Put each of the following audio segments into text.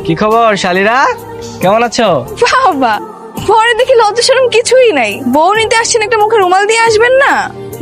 কি খবর শালিরা, কেমন আছো? বাবা, পরে দেখি লজ্জা শরম কিছুই নাই। বউ নিতে আসছেন, একটা মুখে রুমাল দিয়ে আসবেন না?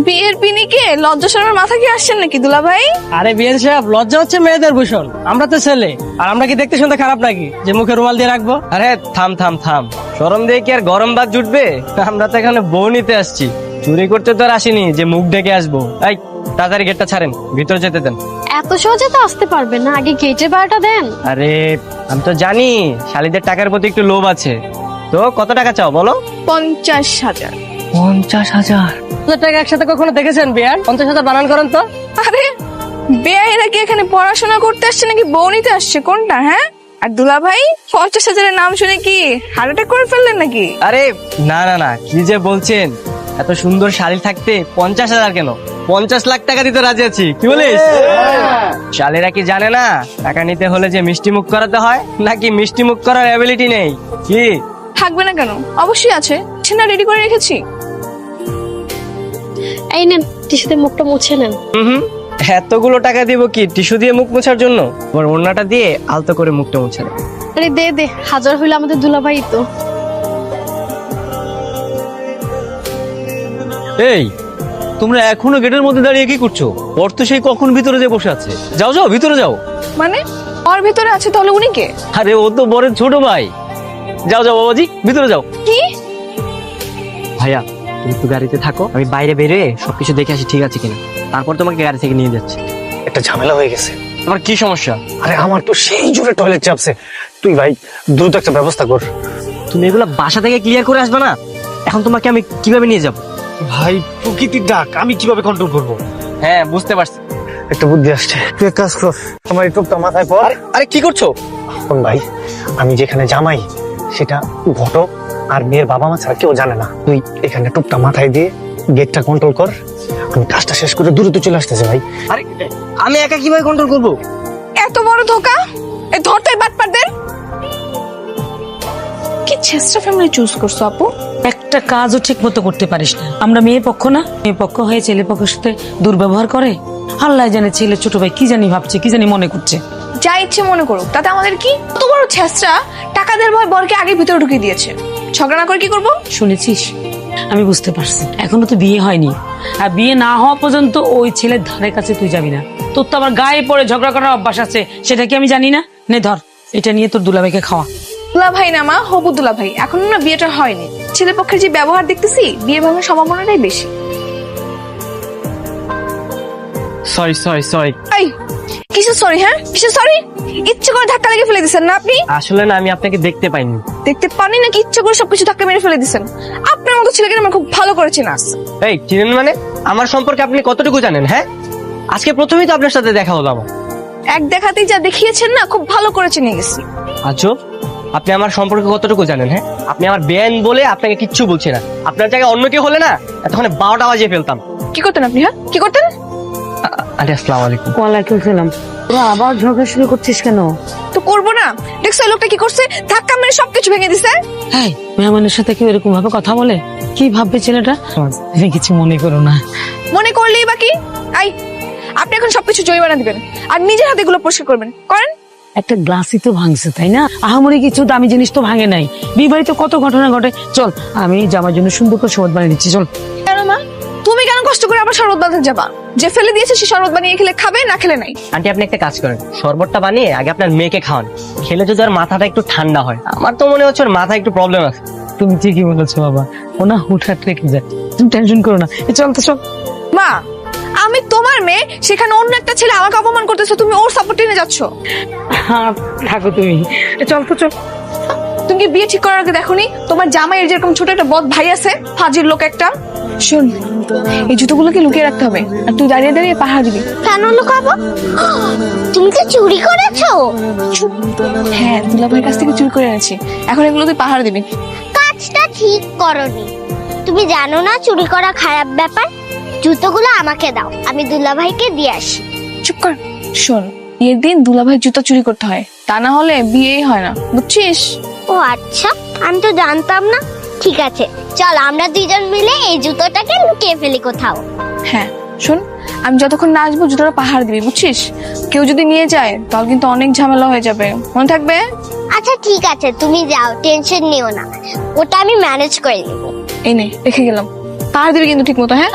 বিয়ের পিনিকে লজ্জা শরমের মাথা কি আসছেন নাকি দুলা ভাই? আরে বিয়ের সাহেব, লজ্জা হচ্ছে মেয়েদের ভূষণ। আমরা তো ছেলে, আর আমরা কি দেখতে শুনতে খারাপ নাকি যে মুখে রুমাল দিয়ে রাখবো? আরে থাম থাম থাম, শরম দিয়ে কি আর গরম ভাত জুটবে? আমরা তো এখানে বউ নিতে আসছি, চুরি করতে তো আর আসিনি যে মুখ ডেকে আসবো। এই তাড়াতাড়ি গেটটা ছাড়েন, ভিতরে যেতে দেন। এত সহজে তো আসতে পারবে না, আগে গেটের ভাড়াটা দেন। আরে আমি তো জানি শালিদের টাকার প্রতি একটু লোভ আছে, তো কত টাকা চাও বলো? 50,000। 50,000 টাকা একসাথে কখনো দেখেছেন বিয়ার? 50,000 বানান করেন তো। আরে বেআইরা কি এখানে পড়াশোনা করতে আসছে নাকি বউ নিতে আসছে, কোনটা? হ্যাঁ, আর দুলা ভাই 50,000-এর নাম শুনে কি হার্ট অ্যাটাক করে ফেললেন নাকি? আরে না না না, কি যে বলছেন, এত সুন্দর শাড়ি থাকতে 50,000 কেন, 50 লাখ টাকা দিতে রাজি আছি। কি বলিস? শালেরা কি জানে না টাকা নিতে হলে যে মিষ্টি মুখ করাতে হয়, নাকি মিষ্টি মুখ করার অ্যাবিলিটি নেই? কি থাকবে না কেন, অবশ্যই আছে, ছেনা রেডি করে রেখেছি। এই নেন, টিস্যুতে মুখটা মুছে নেন। হুম, এতগুলো টাকা দিব কি টিস্যু দিয়ে মুখ মোছার জন্য? ওর ওড়নাটা দিয়ে আলতো করে মুখটা মুছে নেয়। আরে দে দে, হাজার হইলে আমাদের দুলাভাই তো। এই তোমরা এখনো গেটের মধ্যে দাঁড়িয়ে কি করছো? ওর তো সেই কখন ভিতরে যে বসে আছে। যাও যাও ভিতরে যাও। মানে ওর ভিতরে আছে, তাহলে উনি কে? আরে ও তো বরের ছোট ভাই। যাও যাও বাবাজি, ভিতরে যাও। কি? ভাইয়া তুমি একটু গাড়িতে থাকো, আমি বাইরে বেরিয়ে সবকিছু দেখে আসি ঠিক আছে কিনা, তারপর তোমাকে গাড়ি থেকে নিয়ে যাচ্ছি। একটা ঝামেলা হয়ে গেছে। তোমার কি সমস্যা? আরে আমার তো সেই জোরে টয়লেট চাপছে। তুই ভাই দ্রুত একটা ব্যবস্থা কর। তুমি এগুলো বাসা থেকে ক্লিয়ার করে আসবে না? এখন তোমাকে আমি কিভাবে নিয়ে যাব? ভাই প্রকৃতির ডাক, আমি কিভাবে কন্ট্রোল করব? হ্যাঁ বুঝতে পারছি। একটা বুদ্ধি আসছে, তুই এক কাজ কর, আমার এই টুপটা মাথায় পর। আরে কি করছো? শোন ভাই, আমি যেখানে জামাই সেটা ঘটক আর মেয়ের বাবা মা ছাড়া কেউ জানে না। তুই এখানে টুপটা মাথায় দিয়ে গেটটা কন্ট্রোল কর, আমি কাজটা শেষ করে দ্রুত চলে আসতেছি ভাই। আরে আমি একা কিভাবে কন্ট্রোল করব? এত বড় ধোকা! এই ধরতেই বাটপারদের। কি ছেসরা ফ্যামিলি চুজ করছো আপু? একটা কাজও ঠিক মতো করতে পারিস না। আমরা মেয়ে পক্ষ না, মেয়ে পক্ষ হয়ে ছেলে পক্ষের সাথে দুর্ব্যবহার করে। আল্লাহ জানে ছেলে ছোট ভাই কি জানি ভাবছে, কি জানি মনে করছে। যা ইচ্ছে মনে করুক, তাতে আমাদের কি? তো বড় ছেসরা, টাকা দেওয়ার ভয় বরকে আগে ভিতরে ঢুকিয়ে দিয়েছে। ঝগড়া না করে কি করবো? শুনেছিস? আমি বুঝতে পারছি, এখনো তো বিয়ে হয়নি, আর বিয়ে না হওয়া পর্যন্ত ওই ছেলের ধারে কাছে তুই যাবি না। তোর তো আবার গায়ে পড়ে ঝগড়া করার অভ্যাস আছে, সেটা কি আমি জানি না? নে ধর, এটা নিয়ে তোর দুলাভাইকে খাওয়া। দুলা ভাই না মা, হবু দুলা ভাই। এখনো না বিয়েটা হয়নি। ছেলে পক্ষের যে ব্যবহার দেখতেছি, বিয়ে ভাঙার সম্ভাবনাটাই বেশি। Sorry sorry sorry. এই কিসের সরি? হ্যাঁ কিসের সরি? ইচ্ছে করে ধাক্কা লেগে ফেলে দিচ্ছেন না আপনি? আসলে না, আমি আপনাকে দেখতে পাইনি। দেখতে পানি নাকি ইচ্ছে করে সবকিছু ধাক্কা মেরে ফেলে দিচ্ছেন? আপনার মতো ছেলেকে আমার খুব ভালো করে চেনা আছে। এই চিনেন মানে? আমার সম্পর্কে আপনি কতটুকু জানেন? হ্যাঁ, আজকে প্রথমেই তো আপনার সাথে দেখা হলো আমার। এক দেখাতেই যা দেখিয়েছেন না, খুব ভালো করে চিনে গেছি। আজব, আপনি আমার সম্পর্কে কতটুকু জানেন? হ্যাঁ, আপনি আমার বেআইন বলে আপনাকে কিচ্ছু বলছি না। আপনার জায়গায় অন্য কেউ হলে না এতক্ষণে 12টা বাজিয়ে ফেলতাম। কি করতেন আপনি? হ্যাঁ কি করতেন? আরে আসসালামু আলাইকুম। ওয়ালাইকুম সালাম। তোরা আবার ঝগড়া শুরু করছিস কেন? তো করবো না? দেখছো এই লোকটা কি করছে? ধাক্কা মেরে সবকিছু ভেঙে দিছে। হ্যাঁ, মেহমানের সাথে কেউ এরকম ভাবে কথা বলে? কি ভাববে ছেলেটা? তুমি কিছু মনে করো না। মনে করলেই বাকি। আই, আপনি এখন সবকিছু জরিমানা দিবেন আর নিজের হাতে এগুলো পরিষ্কার করবেন। করেন। একটা গ্লাসই তো ভাঙছে, তাই না? আহামরি কিছু দামি জিনিস তো ভাঙে নাই। বিয়ে বাড়িতে কত ঘটনা ঘটে। চল, আমি জামার জন্য সুন্দর করে শরবত বানিয়ে দিচ্ছি, চল। কেন মা, তুমি কেন কষ্ট করে আবার শরবত বানাতে যাবা? যে ফেলে দিয়েছে সে শরবত বানিয়ে খেলে খাবে, না খেলে নাই। আন্টি আপনি একটা কাজ করেন, শরবতটা বানিয়ে আগে আপনার মেয়েকে খাওয়ান। খেলে যদি ওর মাথাটা একটু ঠান্ডা হয়। আমার তো মনে হচ্ছে ওর মাথায় একটু প্রবলেম আছে। তুমি ঠিকই বলেছো বাবা, ও না হুটহাট রেখে যায়। তুমি টেনশন করো না, চল তো চল। মা, আমি তোমার মেয়ে, সেখানে অন্য একটা ছেলে আমাকে অপমান করতেছে, তুমি ওর সাপোর্ট নিয়ে যাচ্ছ। হ্যাঁ থাকো তুমি, চল তো চল। তুমি কি বিয়ে ঠিক করার আগে দেখোনি তোমার জামাইয়ের যেরকম ছোট একটা বদ ভাই আছে, ফাজিল লোক একটা? শোন, এই জুতোগুলোকে লুকিয়ে রাখতে হবে, আর তুই দাঁড়িয়ে দাঁড়িয়ে পাহারা দিবি। কেন লুকাবো? তুমি তো চুরি করেছো। হ্যাঁ, দুলাভাইয়ের কাছ থেকে চুরি করে এনেছি, এখন এগুলো তুই পাহারা দিবি। কাজটা ঠিক করনি। তুমি জানো না চুরি করা খারাপ ব্যাপার। জুতোগুলো আমাকে দাও, আমি দুলাভাইকে দিয়ে আসি। চুপ কর। শোন, বিয়ের দিন দুলাভাই জুতা চুরি করতে হয়, তা না হলে বিয়েই হয় না, বুঝছিস? ও আচ্ছা, আমি তো জানতাম না। ঠিক আছে, চল আমরা দুইজন মিলে এই জুতোটাকে লুকিয়ে ফেলি কোথাও। হ্যাঁ শোন, আমি যতক্ষণ না আসবো জুতোটা পাহাড় দিবি, বুঝছিস? কেউ যদি নিয়ে যায় তাহলে কিন্তু অনেক ঝামেলা হয়ে যাবে, মনে থাকবে? আচ্ছা ঠিক আছে, তুমি যাও, টেনশন নিও না, ওটা আমি ম্যানেজ করে নেবো। এই নে, রেখে গেলাম। পাহাড় দিবি কিন্তু ঠিক মতো, হ্যাঁ?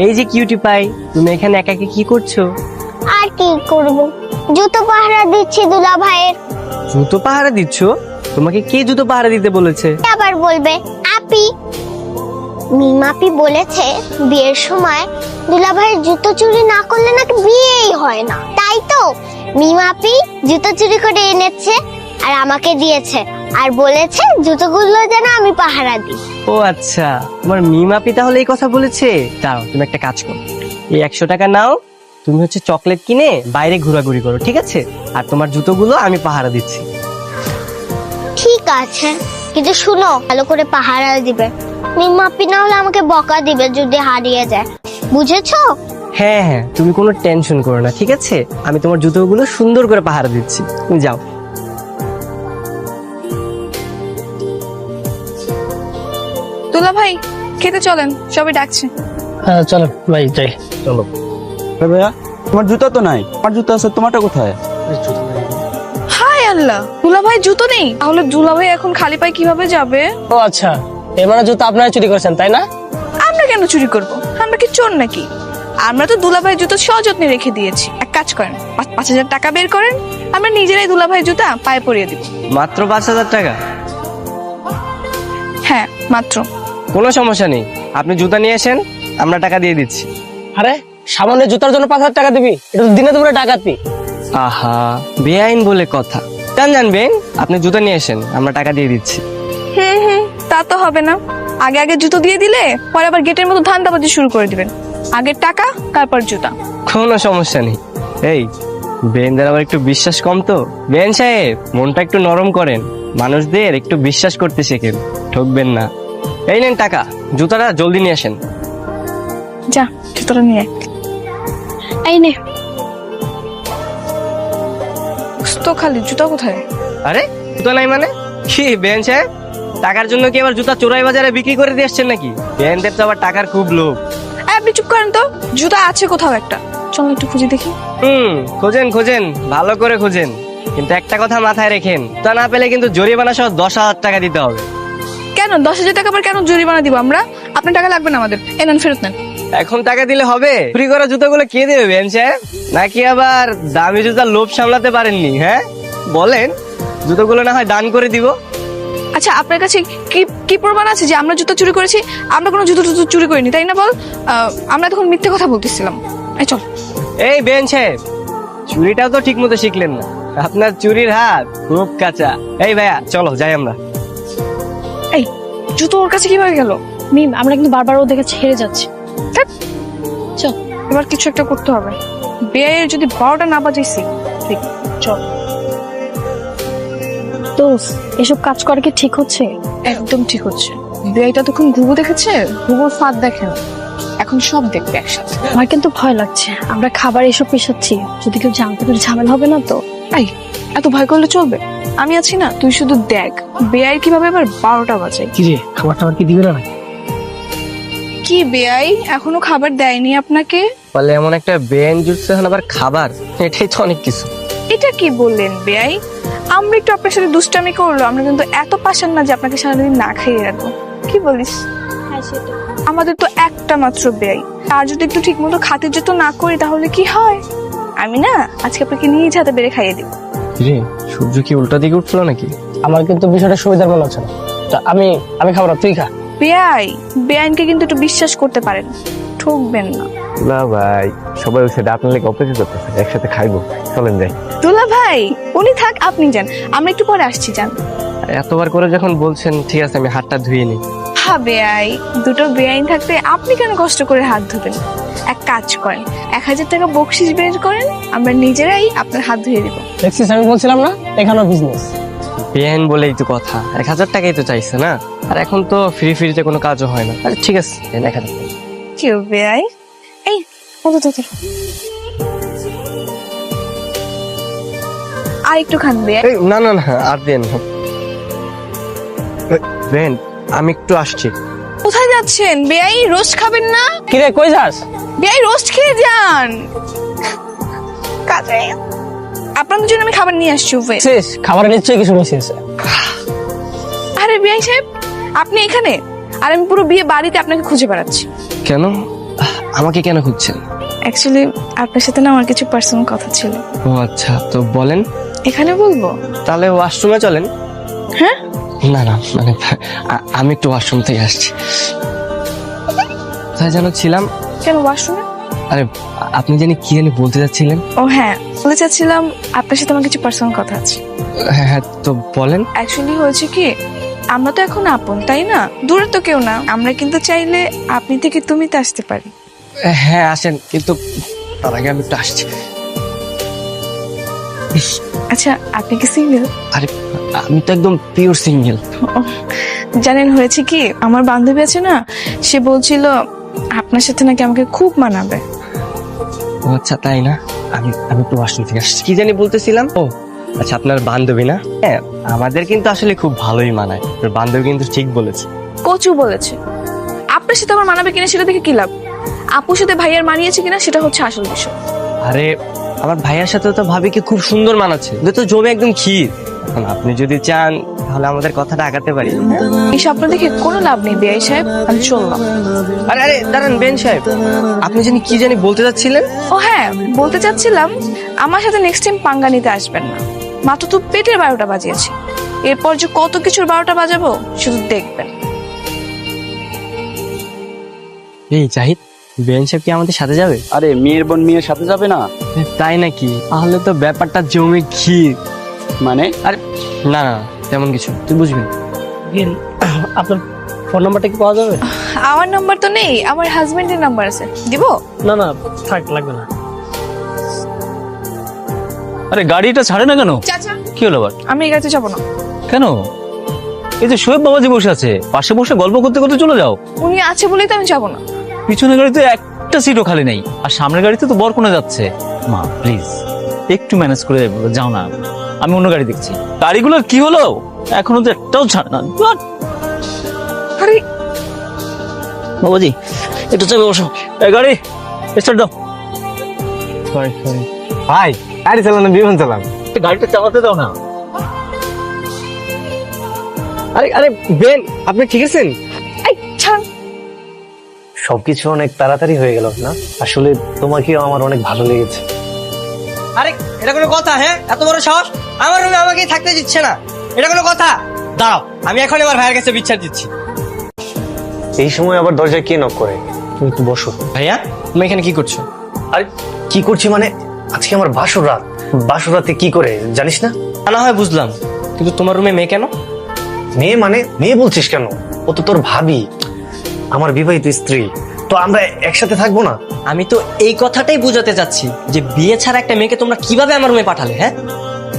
এই যে কিউটি পাই, তুমি এখানে একা একা কি করছো? আর কি করব, জুতো পাহারা দিচ্ছি দুলা ভাইয়ের। জুতো পাহারা দিচ্ছ? তোমাকে কে জুতো পাহারা দিতে বলেছে? আবার বলবে আপি। মিমাপি বলেছে বিয়ের সময় দুলা ভাইয়ের জুতো চুরি না করলে নাকি বিয়েই হয় না, তাই তো মিমাপি জুতো চুরি করে এনেছে আর আমাকে দিয়েছে, আর বলেছে জুতোগুলো যেন আমি পাহারা দিই। ও আচ্ছা, তোমার মিমাপি তাহলে এই কথা বলেছে। দাঁড়াও, তুমি একটা কাজ করো, এই 100 টাকা নাও, তুমি হচ্ছে চকলেট কিনে বাইরে ঘোরাঘুরি করো, ঠিক আছে? আর তোমার জুতোগুলো আমি পাহারা দিচ্ছি। ঠিক আছে, কিন্তু শুনো, ভালো করে পাহারা দিবে। মিমাপি না হলে আমাকে বকা দিবে যদি হারিয়ে যায়, বুঝেছো? হ্যাঁ হ্যাঁ, তুমি কোনো টেনশন করো না, ঠিক আছে? আমি তোমার জুতোগুলো সুন্দর করে পাহারা দিচ্ছি, তুমি যাও। দুলা ভাই, খেতে চলেন, সবাই ডাকছে। হ্যাঁ চলো ভাই যাই। চলো। ভাইয়া, তোমার জুতা তো নাই, আমার জুতা আছে, তোমারটা কোথায়? হায় আল্লাহ, দুলা ভাই জুতো নেই, তাহলে দুলা ভাই এখন খালি পায়ে কিভাবে যাবে? ও আচ্ছা, এর মানে জুতো আপনারা চুরি করেছেন, তাই না? আমরা কেন চুরি করব? আমরা কি চোর নাকি? আমরা তো দুলা ভাই জুতো সযত্নে রেখে দিয়েছি। এক কাজ করেন, 5,000 টাকা বের করেন, আমরা নিজেরাই দুলা ভাই জুতা পায়ে পরিয়ে দিব। মাত্র 5,000 টাকা? হ্যাঁ মাত্র। কোনো সমস্যা নেই, আপনি জুতা নিয়ে আসেন, আমরা টাকা দিয়ে দিচ্ছি। আরে সামান্য জুতার জন্য 5,000 টাকা দিবি? এটা তো দিনে দুপুরে ডাকাতি। আহা, বেআইন বলে কথা। জানবেন, আপনি জুতা নিয়ে আসেন, আমরা টাকা দিয়ে দিচ্ছি। হুম, তা তো হবে না। আগে আগে জুতো দিয়ে দিলে পরে আবার গেটের মতো ধান্দাবাজি শুরু করে দিবেন। আগে টাকা, তারপর জুতা। কোনো সমস্যা নেই। এই বেনদের আবার একটু বিশ্বাস কম তো। বেন সাহেব, মনটা একটু নরম করেন, মানুষদের একটু বিশ্বাস করতে শেখেন, ঠকবেন না। এই নেন টাকা, জুতাটা জলদি নিয়ে আসেন। যা, জুতোটা নিয়ে আয়। এই নে। তো খালি জুতা কোথায়? আরে জুতা নাই মানে কি বেন সাহেব? টাকার জন্য কি আবার জুতা চোরাই বাজারে বিক্রি করে দিয়ে আসছেন নাকি? বেনদের তো আবার টাকার খুব লোভ। আপনি চুপ করেন তো, জুতা আছে কোথাও একটা, চল একটু খুঁজে দেখি। খোঁজেন খোঁজেন, ভালো করে খোঁজেন, কিন্তু একটা কথা মাথায় রেখেন, তা না পেলে কিন্তু জরিমানা সহ 10,000 টাকা দিতে হবে। কেন 10,000 টাকা আবার কেন জরিমানা দিব আমরা? আপনার টাকা লাগবে না আমাদের, এ নেন, ফেরত নেন। এখন টাকা দিলে হবে? চুরি করা জুতোগুলো কে দেবে বেন সাহেব? নাকি আবার দামি জুতার লোভ সামলাতে পারেননি? হ্যাঁ বলেন, জুতোগুলো না হয় দান করে দিব। আচ্ছা, আপনার কাছে কি কি প্রমাণ আছে যে আমরা জুতো চুরি করেছি? আমরা কোনো জুতো টুতো চুরি করিনি, তাই না? বল। আমরা তখন মিথ্যে কথা বলতেছিলাম। এই চল। এই বেন সাহেব, চুরিটাও তো ঠিক মতো শিখলেন না, আপনার চুরির হাত খুব কাঁচা। এই ভাইয়া চলো যাই আমরা। এই জুতো ওর কাছে কিভাবে গেল? মিম, আমরা কিন্তু বারবার ওদের কাছে হেরে যাচ্ছি। ধ্যাৎ, চল। এবার কিছু একটা করতে হবে। বেয়ের যদি 12টা না বাজাইছি, ঠিক। চল। দোস্ত, এসব কাজ করা কি ঠিক হচ্ছে? একদম ঠিক হচ্ছে। বেয়েটা তখন ঘুঘু দেখেছে, ঘুঘুর ফাঁদ দেখে না। এখন সব দেখবে একসাথে। আমার কিন্তু ভয় লাগছে, আমরা খাবার এসব পেশাচ্ছি, যদি কেউ জানতে পারে ঝামেলা হবে না তো? এই, এত ভয় করলে চলবে? আমি আছি না, তুই শুধু দেখ বেয়াই কিভাবে এবার 12টা বাজে। কি রে, খাবার টাবার কি দিবে না? কি বেয়াই এখনো খাবার দেয়নি আপনাকে? বলে এমন একটা বেন জুটছে, এখন আবার খাবার, এটাই তো অনেক কিছু। এটা কি বললেন বেয়াই? আমরা একটু আপনার সাথে দুষ্টামি করলো, আমরা কিন্তু এত পাশান না যে আপনাকে সারাদিন না খাইয়ে রাখবো। কি বলিস? আমাদের তো একটা মাত্র বেয়াই, আর যদি একটু ঠিক মতো খাতির যত না করি তাহলে কি হয়? আমি না আজকে আপনাকে নিজ হাতে বেড়ে খাইয়ে দিব। রে, সূর্য কি উল্টা দিকে উঠছিল নাকি? আমার কিন্তু বিষয়টা সুবিধার মনে হচ্ছে না। তা আমি খাবো না, তুই খা। বেয়াই, বেআইনকে কিন্তু একটু বিশ্বাস করতে পারেন, ঠকবেন না। না ভাই, সবাই ওই সাইডে আপনার লেগে অপেক্ষা করতেছে, একসাথে খাইবো, চলেন যাই। দুলা ভাই, উনি থাক, আপনি যান, আমরা একটু পরে আসছি, যান। এতবার করে যখন বলছেন, ঠিক আছে আমি হাতটা ধুয়ে নিই। হ্যাঁ বেআই, দুটো বেআইন থাকতে আপনি কেন কষ্ট করে হাত ধুবেন? এক কাজ করেন, 1,000 টাকা বকশিস বের করেন, আমরা নিজেরাই আপনার হাত ধুয়ে দেবো। দেখছিস, আমি বলছিলাম না এখানেও বিজনেস। বেআইন বলেই তো কথা, 1,000 টাকাই তো চাইছে না, আর এখন তো ফ্রিতে কোনো কাজও হয় না। আচ্ছা ঠিক আছে, 1,000 টাকা। কেউ বেআই, এই আর একটু খান বেআই। না না না, আর দেন না। বেন, আমি একটু আসছি। কোথায় যাচ্ছেন বেয়াই? রোস্ট খাবেন না? কিরে কই যাস? বেয়াই রোস্ট খেয়ে যান। কাজে আপনাদের জন্য আমি খাবার নিয়ে আসছি। ওয়ে শেষ খাবারের নিশ্চয়ই কিছু মিস হয়েছে। আরে বেয়াই সাহেব, আপনি এখানে আর আমি পুরো বিয়ে বাড়িতে আপনাকে খুঁজে বেড়াচ্ছি। কেন? আমাকে কেন খুঁজছেন? অ্যাকচুয়ালি আপনার সাথে না আমার কিছু পার্সোনাল কথা ছিল। ও আচ্ছা, তো বলেন। এখানে বলবো? তাহলে ওয়াশরুমে চলেন। হ্যাঁ, না না, মানে আমি একটু ওয়াশরুম থেকে আসছি। কোথায় যেন ছিলাম? কেন ওয়াশরুমে? আরে আপনি কি জানি বলতে যাচ্ছিলেন? ও হ্যাঁ, বলে চাচ্ছিলাম আপনার সাথে আমার কিছু পার্সোনাল কথা আছে। হ্যাঁ হ্যাঁ, তো বলেন। অ্যাকচুয়ালি হয়েছে কি, আমরা তো এখন আপন, তাই না? দূরে তো কেউ না। আমরা কিন্তু চাইলে আপনি থেকে তুমিতে আসতে পারি। হ্যাঁ আসেন, কিন্তু তার আগে আমি একটু আসছি। আচ্ছা, আপনি কি সিঙ্গেল? আরে আমি তো একদম পিওর সিঙ্গেল। জানেন হয়েছে কি, আমার বান্ধবী আছে না, সে বলছিল আপনার সাথে নাকি আমাকে খুব মানাবে। ও আচ্ছা, তাই না? আমি একটু ওয়াশরুম থেকে আসছি। কি জানি বলতেছিলাম? ও আচ্ছা, আপনার বান্ধবী না? হ্যাঁ, আমাদের কিন্তু আসলে খুব ভালোই মানায়। বান্ধবী কিন্তু ঠিক বলেছে। কচু বলেছে। আপনার সাথে আমার মানাবে কিনা সেটা দেখে কি লাভ? আপুর সাথে ভাইয়ার মানিয়েছে কিনা সেটা হচ্ছে আসল বিষয়। আরে আমার ভাইয়ার সাথে তো ভাবিকে খুব সুন্দর মানাচ্ছে, ওদের তো জমে একদম ক্ষীর। এখন আপনি যদি চান তাহলে আমাদের কথাটা আগাতে পারি। এই স্বপ্ন দেখে কোনো লাভ নেই বেআই সাহেব, আমি চললাম। আরে আরে দাঁড়ান বেন সাহেব, আপনি কি জানি বলতে যাচ্ছিলেন? ও হ্যাঁ, বলতে চাচ্ছিলাম আমার সাথে নেক্সট টাইম পাঙ্গা নিতে আসবেন না। মাত্র তো পেটের 12টা বাজিয়েছি, এরপর যে কত কিছুর 12টা বাজাবো শুধু দেখবেন। এই জাহিদ, বেন সাহেব কি আমাদের সাথে যাবে? আরে মেয়ের বোন মেয়ের সাথে যাবে না? তাই নাকি? তাহলে তো ব্যাপারটা জমে ক্ষীর। মানে? আরে না না, তেমন কিছু, তুই বুঝবি। আপনার ফোন নাম্বারটা কি পাওয়া যাবে? আমার নাম্বার তো নেই, আমার হাজবেন্ডের নাম্বার আছে, দিব? না না থাক, লাগবে না। আরে গাড়িটা ছাড়ে না কেন? চাচা, কি হলো আবার? আমি এই গাড়িতে যাবো না। কেন? এই যে শোয়েব বাবাজি বসে আছে, পাশে বসে গল্প করতে করতে চলে যাও। উনি আছে বলেই তো আমি যাবো না। পিছনের গাড়িতে একটা সিটও খালি নেই, আর সামনের গাড়িতে তো বরকনে যাচ্ছে। মা প্লিজ একটু ম্যানেজ করে যাও না, আমি অন্য গাড়ি দেখছি। গাড়িগুলোর কি হলো? এখনো তো একটাও ছাড় না। আরে বাবাজি একটু চেপে বসো, এই গাড়ি স্টার্ট দাও। Sorry sorry. ভাই গাড়ি চালানো বিমান চালান। গাড়িটা চালাতে দাও না। আরে আরে বেন, আপনি ঠিক আছেন? এই ছাড়। সবকিছু অনেক তাড়াতাড়ি হয়ে গেল না? আসলে তোমাকেও আমার অনেক ভালো লেগেছে। আরে এটা কোনো কথা? হ্যাঁ, এত বড় সাহস! আমার রুমে আমাকে থাকতে দিচ্ছে না, এটা কোনো কথা? দাঁড়াও, আমি এখন আমার ভাইয়ের কাছে বিচার দিচ্ছি। এই সময় আবার দরজায় কে নক করে? তুমি একটু বসো। ভাইয়া, তুমি এখানে কি করছো? আরে কি করছি মানে, আজকে আমার বাসর রাত। বাসর রাতে কি করে জানিস না? না হয় বুঝলাম, কিন্তু তোমার রুমে মেয়ে কেন? মেয়ে মানে? মেয়ে বলছিস কেন? ও তো তোর ভাবি, আমার বিবাহিত স্ত্রী। তো আমরা একসাথে থাকবো না? আমি তো এই কথাটাই বোঝাতে চাচ্ছি যে বিয়ে ছাড়া একটা মেয়েকে তোমরা কিভাবে আমার রুমে পাঠালে? হ্যাঁ,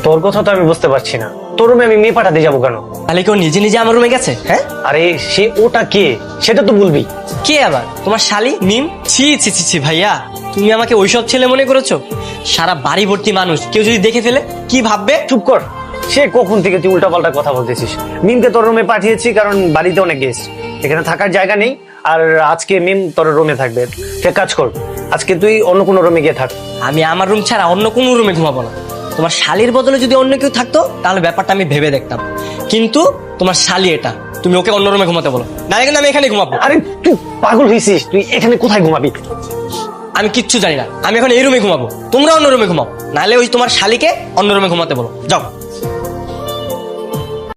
তোর কথা তো আমি বুঝতে পারছি না। তোর রুমে আমি মেয়ে পাঠাতে যাবো কেন? তাহলে কেউ নিজে নিজে আমার রুমে গেছে? হ্যাঁ, আরে সে ওটা কে সেটা তো বলবি। কে আবার? তোমার শালি মিম? ছি ছি ছি ছি ভাইয়া, তুমি আমাকে ওইসব ছেলে মনে করেছো? সারা বাড়ি ভর্তি মানুষ, কেউ যদি দেখে ফেলে কি ভাববে? চুপ কর। সে কখন থেকে তুই উল্টাপাল্টা কথা বলতেছিস? মিমকে তোর রুমে পাঠিয়েছি কারণ বাড়িতে অনেক গেস্ট, এখানে থাকার জায়গা নেই। আর আজকে মিম তোর রুমে থাকবে। সে কাজ কর, আজকে তুই অন্য কোনো রুমে গিয়ে থাক। আমি আমার রুম ছাড়া অন্য কোনো রুমে ঘুমাবো না। তোমার শালির বদলে যদি অন্য কেউ থাকতো তাহলে ব্যাপারটা আমি ভেবে দেখতাম, কিন্তু তোমার শালি এটা, তুমি ওকে অন্য রুমে ঘুমাতে বলো, না কিন্তু আমি এখানে ঘুমাবো। আরে তুই পাগল হয়েছিস? তুই এখানে কোথায় ঘুমাবি? আমি কিচ্ছু জানি না, আমি এখন এই রুমে ঘুমাবো, তোমরা অন্য রুমে ঘুমাও, নাহলে ওই তোমার শালিকে অন্য রুমে ঘুমাতে বলো, যাও।